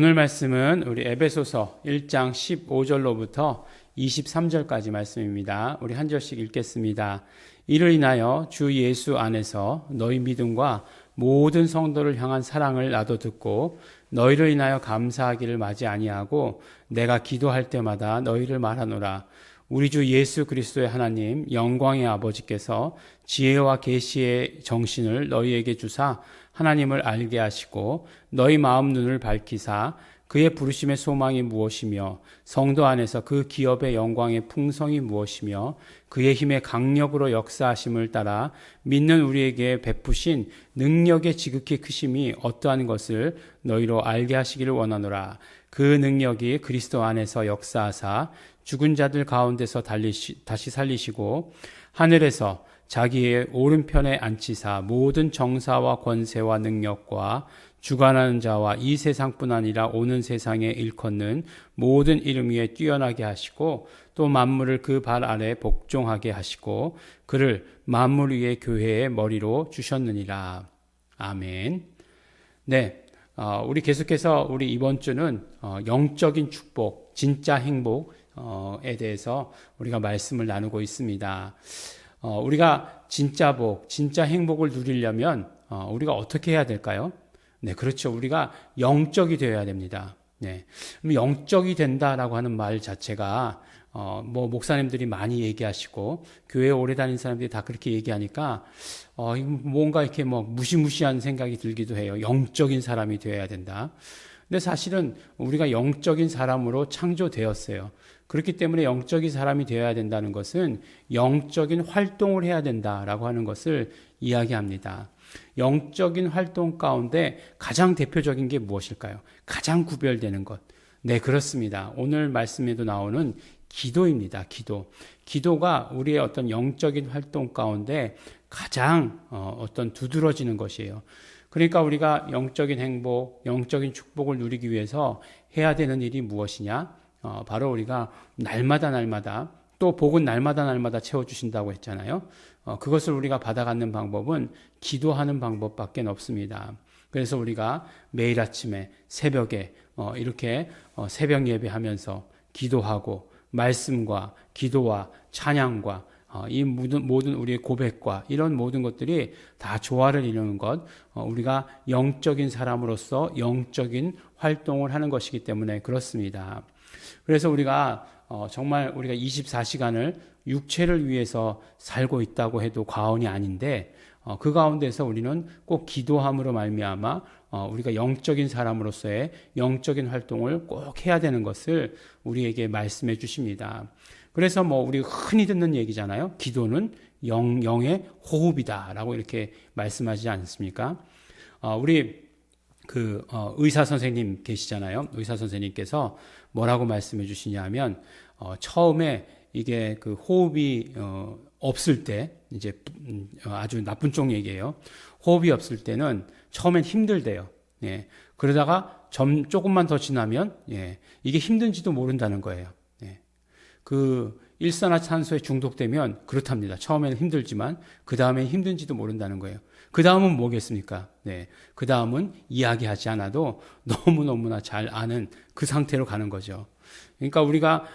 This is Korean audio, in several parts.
오늘 말씀은 우리 에베소서 1장 15절로부터 23절까지 말씀입니다. 우리 한 절씩 읽겠습니다. 이를 인하여 주 예수 안에서 너희 믿음과 모든 성도를 향한 사랑을 나도 듣고 너희를 인하여 감사하기를 마지 아니하고 내가 기도할 때마다 너희를 말하노라. 우리 주 예수 그리스도의 하나님 영광의 아버지께서 지혜와 계시의 정신을 너희에게 주사 하나님을 알게 하시고 너희 마음 눈을 밝히사 그의 부르심의 소망이 무엇이며 성도 안에서 그 기업의 영광의 풍성이 무엇이며 그의 힘의 강력으로 역사하심을 따라 믿는 우리에게 베푸신 능력의 지극히 크심이 어떠한 것을 너희로 알게 하시기를 원하노라. 그 능력이 그리스도 안에서 역사하사 죽은 자들 가운데서 다시 살리시고 하늘에서 자기의 오른편에 앉히사 모든 정사와 권세와 능력과 주관하는 자와 이 세상뿐 아니라 오는 세상에 일컫는 모든 이름 위에 뛰어나게 하시고 또 만물을 그 발 아래 복종하게 하시고 그를 만물 위의 교회의 머리로 주셨느니라. 아멘. 네, 우리 계속해서 우리 이번 주는 영적인 축복, 진짜 행복에 대해서 우리가 말씀을 나누고 있습니다. 우리가 진짜 복, 진짜 행복을 누리려면 우리가 어떻게 해야 될까요? 네, 그렇죠. 우리가 영적이 되어야 됩니다. 네, 그럼 영적이 된다라고 하는 말 자체가 목사님들이 많이 얘기하시고 교회에 오래 다닌 사람들이 다 그렇게 얘기하니까 뭔가 이렇게 무시무시한 생각이 들기도 해요. 영적인 사람이 되어야 된다. 근데 사실은 우리가 영적인 사람으로 창조되었어요. 그렇기 때문에 영적인 사람이 되어야 된다는 것은 영적인 활동을 해야 된다라고 하는 것을 이야기합니다. 영적인 활동 가운데 가장 대표적인 게 무엇일까요? 가장 구별되는 것. 네, 그렇습니다. 오늘 말씀에도 나오는 기도입니다. 기도가 우리의 어떤 영적인 활동 가운데 가장 어떤 두드러지는 것이에요. 그러니까 우리가 영적인 행복, 영적인 축복을 누리기 위해서 해야 되는 일이 무엇이냐? 바로 우리가 날마다 또 복은 날마다 채워주신다고 했잖아요. 그것을 우리가 받아가는 방법은 기도하는 방법밖에 없습니다. 그래서 우리가 매일 아침에 새벽에 이렇게 새벽 예배하면서 기도하고 말씀과 기도와 찬양과 이 모든 우리의 고백과 이런 모든 것들이 다 조화를 이루는 것, 우리가 영적인 사람으로서 영적인 활동을 하는 것이기 때문에 그렇습니다. 그래서 우리가 정말 우리가 24시간을 육체를 위해서 살고 있다고 해도 과언이 아닌데 그 가운데서 우리는 꼭 기도함으로 말미암아 우리가 영적인 사람으로서의 영적인 활동을 꼭 해야 되는 것을 우리에게 말씀해 주십니다. 그래서 우리 흔히 듣는 얘기잖아요. 기도는 영의 호흡이다라고 이렇게 말씀하지 않습니까? 우리 의사 선생님 계시잖아요. 의사 선생님께서 뭐라고 말씀해 주시냐면 처음에 이게 그 호흡이 없을 때 이제 아주 나쁜 쪽 얘기예요. 호흡이 없을 때는 처음엔 힘들대요. 예. 그러다가 조금만 더 지나면 이게 힘든지도 모른다는 거예요. 그 일산화탄소에 중독되면 그렇답니다. 처음에는 힘들지만 그 다음엔 힘든지도 모른다는 거예요. 그 다음은 뭐겠습니까? 네, 그 다음은 이야기하지 않아도 너무너무나 잘 아는 그 상태로 가는 거죠. 그러니까 우리가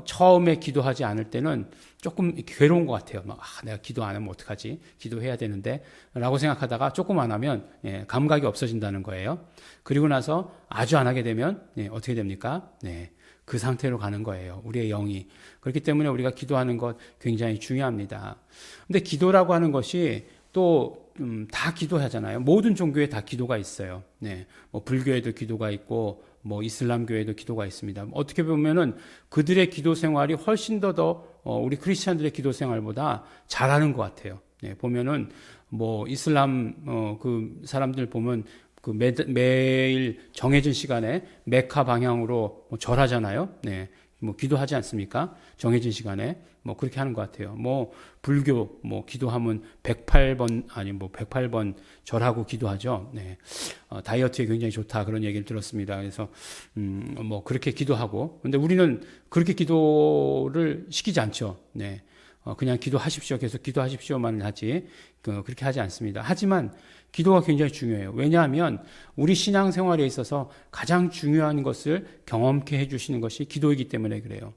처음에 기도하지 않을 때는 조금 괴로운 것 같아요. 내가 기도 안 하면 어떡하지? 기도해야 되는데 라고 생각하다가 조금 안 하면 감각이 없어진다는 거예요. 그리고 나서 아주 안 하게 되면 어떻게 됩니까? 네, 그 상태로 가는 거예요. 우리의 영이. 그렇기 때문에 우리가 기도하는 것 굉장히 중요합니다. 근데 기도라고 하는 것이 또 다 기도하잖아요. 모든 종교에 다 기도가 있어요. 네, 불교에도 기도가 있고 이슬람교에도 기도가 있습니다. 어떻게 보면은 그들의 기도 생활이 훨씬 더 우리 크리스천들의 기도 생활보다 잘하는 것 같아요. 네, 보면은 이슬람 그 사람들 보면 그 매일 정해진 시간에 메카 방향으로 절하잖아요. 네, 기도하지 않습니까? 정해진 시간에 그렇게 하는 것 같아요. 불교 기도하면 108번 108번 절하고 기도하죠. 네, 다이어트에 굉장히 좋다 그런 얘기를 들었습니다. 그래서 그렇게 기도하고, 근데 우리는 그렇게 기도를 시키지 않죠. 네, 그냥 기도하십시오. 계속 기도하십시오만 하지 그렇게 하지 않습니다. 하지만 기도가 굉장히 중요해요. 왜냐하면 우리 신앙생활에 있어서 가장 중요한 것을 경험케 해주시는 것이 기도이기 때문에 그래요.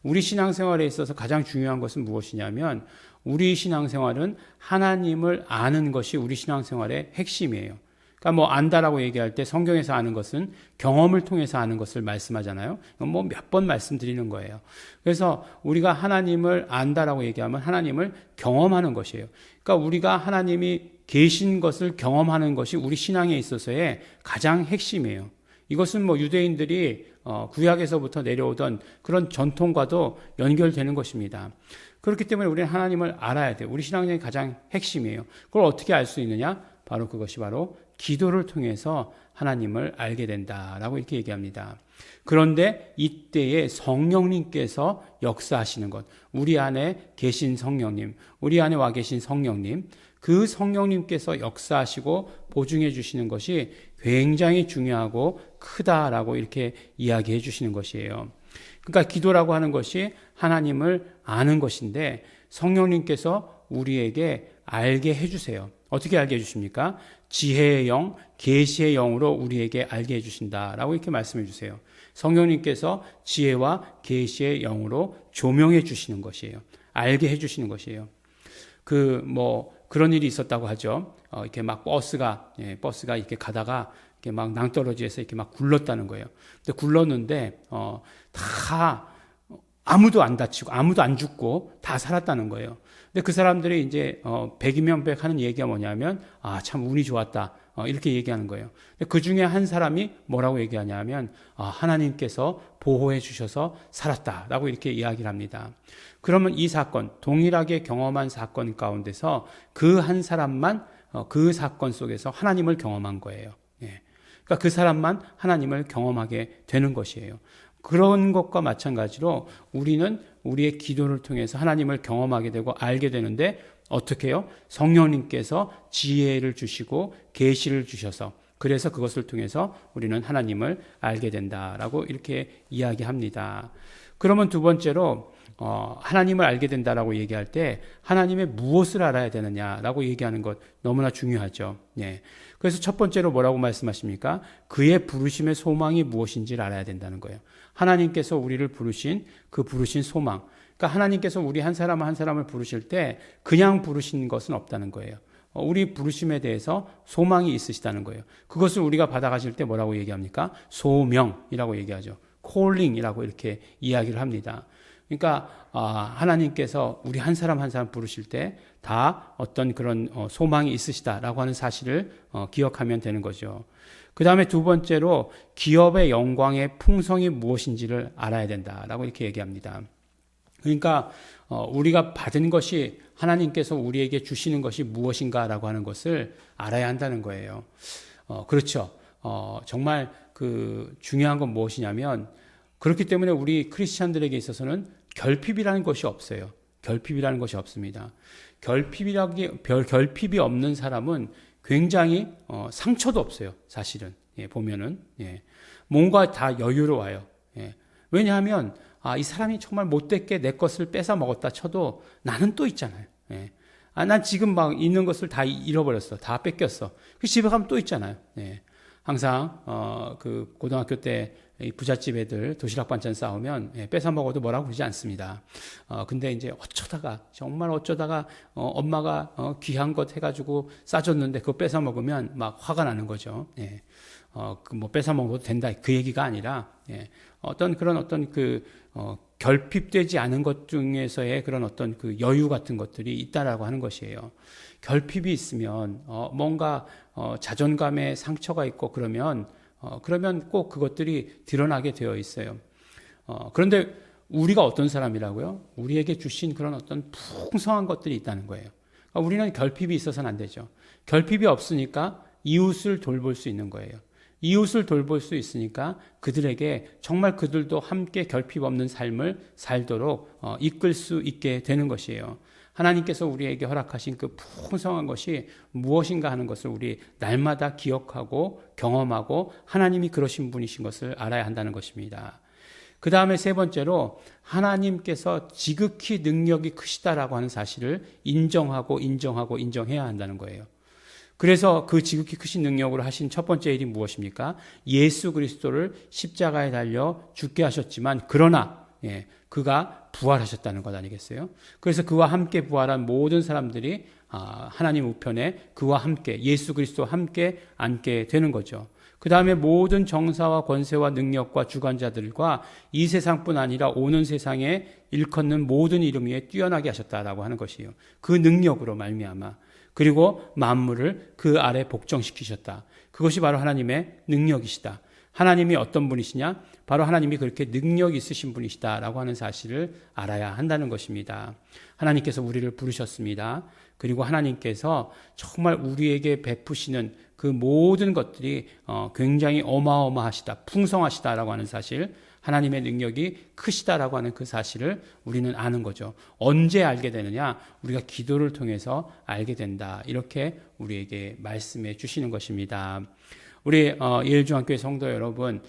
우리 신앙생활에 있어서 가장 중요한 것은 무엇이냐면 우리 신앙생활은 하나님을 아는 것이 우리 신앙생활의 핵심이에요. 그러니까 뭐 안다라고 얘기할 때 성경에서 아는 것은 경험을 통해서 아는 것을 말씀하잖아요. 뭐 몇 번 말씀드리는 거예요. 그래서 우리가 하나님을 안다라고 얘기하면 하나님을 경험하는 것이에요. 그러니까 우리가 하나님이 계신 것을 경험하는 것이 우리 신앙에 있어서의 가장 핵심이에요. 이것은 뭐 유대인들이 구약에서부터 내려오던 그런 전통과도 연결되는 것입니다. 그렇기 때문에 우리는 하나님을 알아야 돼요. 우리 신앙의 가장 핵심이에요. 그걸 어떻게 알 수 있느냐? 바로 그것이 바로 기도를 통해서 하나님을 알게 된다라고 이렇게 얘기합니다. 그런데 이때에 성령님께서 역사하시는 것, 우리 안에 계신 성령님, 우리 안에 와 계신 성령님, 그 성령님께서 역사하시고 보증해 주시는 것이 굉장히 중요하고 크다라고 이렇게 이야기해 주시는 것이에요. 그러니까 기도라고 하는 것이 하나님을 아는 것인데 성령님께서 우리에게 알게 해주세요. 어떻게 알게 해주십니까? 지혜의 영, 계시의 영으로 우리에게 알게 해주신다라고 이렇게 말씀해 주세요. 성령님께서 지혜와 계시의 영으로 조명해 주시는 것이에요. 알게 해주시는 것이에요. 그런 일이 있었다고 하죠. 이렇게 막 버스가 이렇게 가다가 이렇게 막 낭떠러지에서 이렇게 막 굴렀다는 거예요. 근데 굴렀는데 다 아무도 안 다치고 아무도 안 죽고 다 살았다는 거예요. 근데 그 사람들이 이제 백이면 백 하는 얘기가 뭐냐면 참 운이 좋았다. 이렇게 얘기하는 거예요. 근데 그 중에 한 사람이 뭐라고 얘기하냐면 하나님께서 보호해 주셔서 살았다라고 이렇게 이야기를 합니다. 그러면 이 사건, 동일하게 경험한 사건 가운데서 그 한 사람만 그 사건 속에서 하나님을 경험한 거예요. 그러니까 그 사람만 하나님을 경험하게 되는 것이에요. 그런 것과 마찬가지로 우리는 우리의 기도를 통해서 하나님을 경험하게 되고 알게 되는데 어떻게 해요? 성령님께서 지혜를 주시고 계시를 주셔서 그래서 그것을 통해서 우리는 하나님을 알게 된다라고 이렇게 이야기합니다. 그러면 두 번째로 하나님을 알게 된다라고 얘기할 때 하나님의 무엇을 알아야 되느냐라고 얘기하는 것 너무나 중요하죠. 그래서 첫 번째로 뭐라고 말씀하십니까? 그의 부르심의 소망이 무엇인지를 알아야 된다는 거예요. 하나님께서 우리를 부르신 그 부르신 소망. 그러니까 하나님께서 우리 한 사람 한 사람을 부르실 때 그냥 부르신 것은 없다는 거예요. 우리 부르심에 대해서 소망이 있으시다는 거예요. 그것을 우리가 받아가실 때 뭐라고 얘기합니까? 소명이라고 얘기하죠. 콜링이라고 이렇게 이야기를 합니다. 그러니까 하나님께서 우리 한 사람 한 사람 부르실 때 다 어떤 그런 소망이 있으시다라고 하는 사실을 기억하면 되는 거죠. 그 다음에 두 번째로 기업의 영광의 풍성이 무엇인지를 알아야 된다라고 이렇게 얘기합니다. 그러니까 우리가 받은 것이 하나님께서 우리에게 주시는 것이 무엇인가라고 하는 것을 알아야 한다는 거예요. 그렇죠. 정말 중요한 건 무엇이냐면 그렇기 때문에 우리 크리스찬들에게 있어서는 결핍이라는 것이 없어요. 결핍이라는 것이 없습니다. 결핍이 없는 사람은 굉장히 상처도 없어요. 사실은 보면은 뭔가 다 여유로워요. 왜냐하면 이 사람이 정말 못됐게 내 것을 뺏어 먹었다 쳐도 나는 또 있잖아요. 난 지금 막 있는 것을 다 잃어버렸어. 다 뺏겼어. 그 집에 가면 또 있잖아요. 항상 고등학교 때 부잣집 애들 도시락 반찬 싸우면 뺏어 먹어도 뭐라고 그러지 않습니다. 근데 이제 정말 어쩌다가 엄마가 귀한 것 해가지고 싸줬는데 그거 뺏어 먹으면 막 화가 나는 거죠. 뭐 뺏어 먹어도 된다 그 얘기가 아니라 어떤 결핍되지 않은 것 중에서의 그런 어떤 여유 같은 것들이 있다라고 하는 것이에요. 결핍이 있으면 뭔가 자존감에 상처가 있고 그러면 꼭 그것들이 드러나게 되어 있어요. 그런데 우리가 어떤 사람이라고요? 우리에게 주신 그런 어떤 풍성한 것들이 있다는 거예요. 그러니까 우리는 결핍이 있어서는 안 되죠. 결핍이 없으니까 이웃을 돌볼 수 있는 거예요. 이웃을 돌볼 수 있으니까 그들에게 정말 그들도 함께 결핍 없는 삶을 살도록 이끌 수 있게 되는 것이에요. 하나님께서 우리에게 허락하신 그 풍성한 것이 무엇인가 하는 것을 우리 날마다 기억하고 경험하고 하나님이 그러신 분이신 것을 알아야 한다는 것입니다. 그 다음에 세 번째로 하나님께서 지극히 능력이 크시다라고 하는 사실을 인정해야 한다는 거예요. 그래서 그 지극히 크신 능력으로 하신 첫 번째 일이 무엇입니까? 예수 그리스도를 십자가에 달려 죽게 하셨지만 그러나 그가 부활하셨다는 것 아니겠어요? 그래서 그와 함께 부활한 모든 사람들이 하나님 우편에 그와 함께 예수 그리스도와 함께 앉게 되는 거죠. 그 다음에 모든 정사와 권세와 능력과 주관자들과 이 세상뿐 아니라 오는 세상에 일컫는 모든 이름 위에 뛰어나게 하셨다라고 하는 것이에요. 그 능력으로 말미암아 그리고 만물을 그 아래 복종시키셨다. 그것이 바로 하나님의 능력이시다. 하나님이 어떤 분이시냐? 바로 하나님이 그렇게 능력이 있으신 분이시다라고 하는 사실을 알아야 한다는 것입니다. 하나님께서 우리를 부르셨습니다. 그리고 하나님께서 정말 우리에게 베푸시는 그 모든 것들이 굉장히 어마어마하시다, 풍성하시다라고 하는 사실, 하나님의 능력이 크시다라고 하는 그 사실을 우리는 아는 거죠. 언제 알게 되느냐? 우리가 기도를 통해서 알게 된다. 이렇게 우리에게 말씀해 주시는 것입니다. 우리 예일중앙교회 성도 여러분,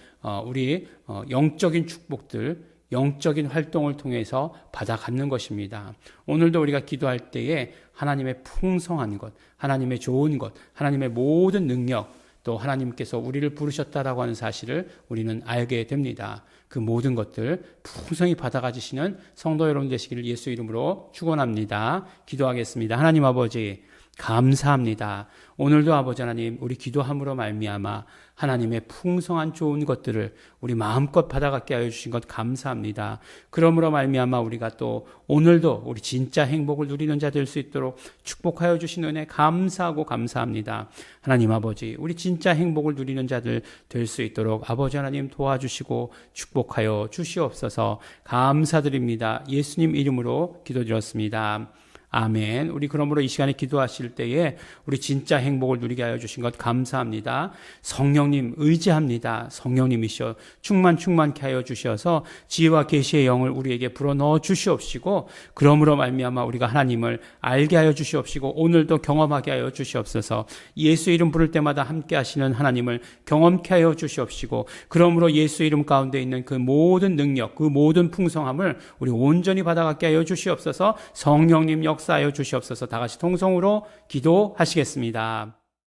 우리 영적인 축복들, 영적인 활동을 통해서 받아 갖는 것입니다. 오늘도 우리가 기도할 때에 하나님의 풍성한 것, 하나님의 좋은 것, 하나님의 모든 능력, 또 하나님께서 우리를 부르셨다라고 하는 사실을 우리는 알게 됩니다. 그 모든 것들 풍성히 받아 가지시는 성도 여러분 되시기를 예수 이름으로 축원합니다. 기도하겠습니다. 하나님 아버지, 감사합니다. 오늘도 아버지 하나님, 우리 기도함으로 말미암아 하나님의 풍성한 좋은 것들을 우리 마음껏 받아갖게 하여 주신 것 감사합니다. 그러므로 말미암아 우리가 또 오늘도 우리 진짜 행복을 누리는 자 될 수 있도록 축복하여 주신 은혜 감사하고 감사합니다. 하나님 아버지, 우리 진짜 행복을 누리는 자들 될 수 있도록 아버지 하나님 도와주시고 축복하여 주시옵소서. 감사드립니다. 예수님 이름으로 기도드렸습니다. 아멘. 우리 그러므로 이 시간에 기도하실 때에 우리 진짜 행복을 누리게 하여 주신 것 감사합니다. 성령님 의지합니다. 성령님이시여 충만케 하여 주셔서 지혜와 계시의 영을 우리에게 불어넣어 주시옵시고 그러므로 말미암아 우리가 하나님을 알게 하여 주시옵시고 오늘도 경험하게 하여 주시옵소서. 예수 이름 부를 때마다 함께 하시는 하나님을 경험케 하여 주시옵시고 그러므로 예수 이름 가운데 있는 그 모든 능력, 그 모든 풍성함을 우리 온전히 받아가게 하여 주시옵소서. 성령님 역사하여 주시옵소서. 다 같이 통성으로 기도하시겠습니다.